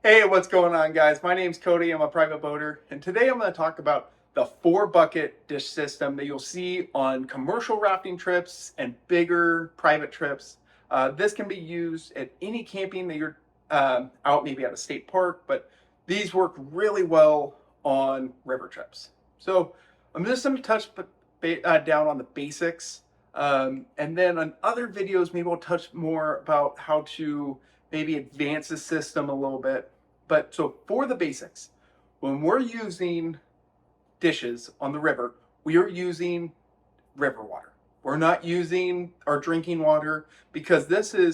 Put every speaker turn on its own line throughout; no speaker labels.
Hey, what's going on, guys? My name's Cody. I'm a private boater, and today I'm going to talk about the 4 bucket dish system that you'll see on commercial rafting trips and bigger private trips. This can be used at any camping that you're out, maybe at a state park, but these work really well on river trips. So I'm just going to touch down on the basics, and then on other videos, maybe we'll touch more about how to maybe advance the system a little bit. But so for the basics, when we're using dishes on the river, we are using river water. We're not using our drinking water because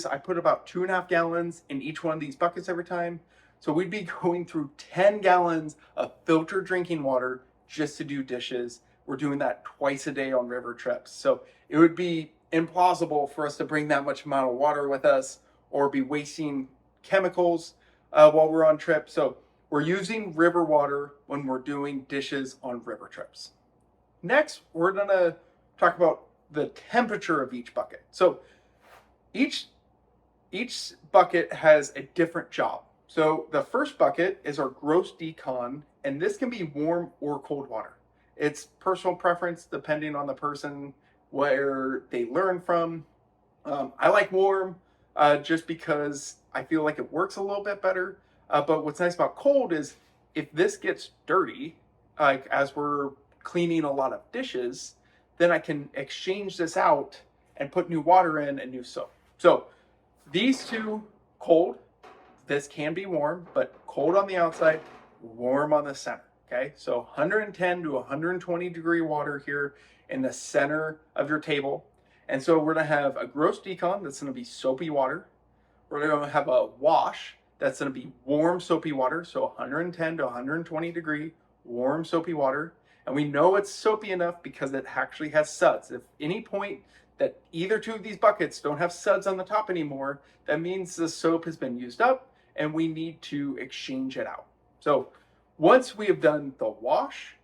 I put about 2.5 gallons in each one of these buckets every time. So we'd be going through 10 gallons of filtered drinking water just to do dishes. We're doing that twice a day on river trips. So it would be implausible for us to bring that much amount of water with us or be wasting chemicals while we're on trip. So we're using river water when we're doing dishes on river trips. Next, we're gonna talk about the temperature of each bucket. So each bucket has a different job. So the first bucket is our gross decon, and this can be warm or cold water. It's personal preference depending on the person, where they learn from. I like warm just because I feel like it works a little bit better. But what's nice about cold is if this gets dirty, like as we're cleaning a lot of dishes, then I can exchange this out and put new water in and new soap. So these two, cold, this can be warm, but cold on the outside, warm on the center. Okay, so 110 to 120 degree water here in the center of your table. And so we're gonna have a gross decon that's gonna be soapy water. We're gonna have a wash that's gonna be warm soapy water, so 110 to 120 degree warm soapy water. And we know it's soapy enough because it actually has suds. If any point that either two of these buckets don't have suds on the top anymore, that means the soap has been used up and we need to exchange it out. So once we have done the wash,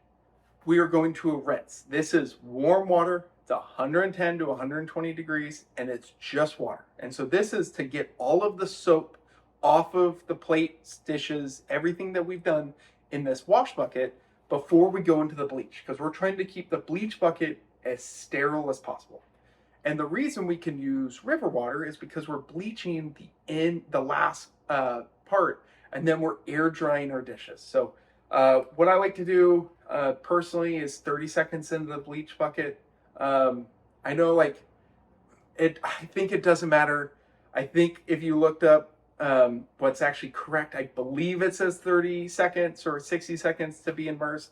we are going to rinse. This is warm water. It's 110 to 120 degrees, and it's just water. And so this is to get all of the soap off of the plates, dishes, everything that we've done in this wash bucket before we go into the bleach, because we're trying to keep the bleach bucket as sterile as possible. And the reason we can use river water is because we're bleaching the last part, and then we're air drying our dishes. So what I like to do personally is 30 seconds into the bleach bucket. I know, like, I think it doesn't matter. I think if you looked up what's actually correct, I believe it says 30 seconds or 60 seconds to be immersed.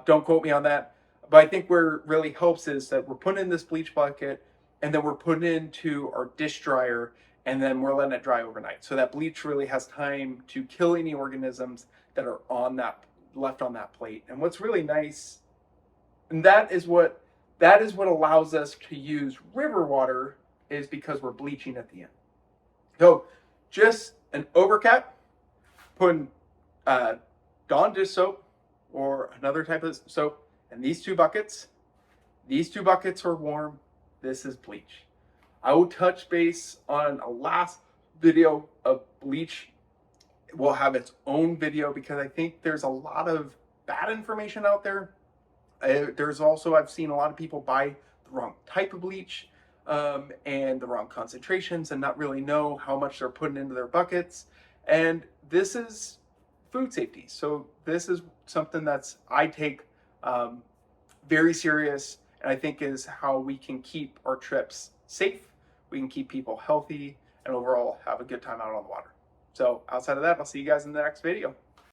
Don't quote me on that. But I think where it really helps is that we're putting in this bleach bucket and then we're putting it into our dish dryer and then we're letting it dry overnight. So that bleach really has time to kill any organisms that are left on that plate. And what's really nice, and that is what allows us to use river water, is because we're bleaching at the end. So just an overcap, putting Dawn dish soap or another type of soap in these two buckets. These two buckets are warm. This is bleach. I will touch base on a last video of bleach. Will have its own video because I think there's a lot of bad information out there. There's also, I've seen a lot of people buy the wrong type of bleach and the wrong concentrations and not really know how much they're putting into their buckets. And this is food safety. So this is something I take very serious, and I think is how we can keep our trips safe. We can keep people healthy and overall have a good time out on the water. So outside of that, I'll see you guys in the next video.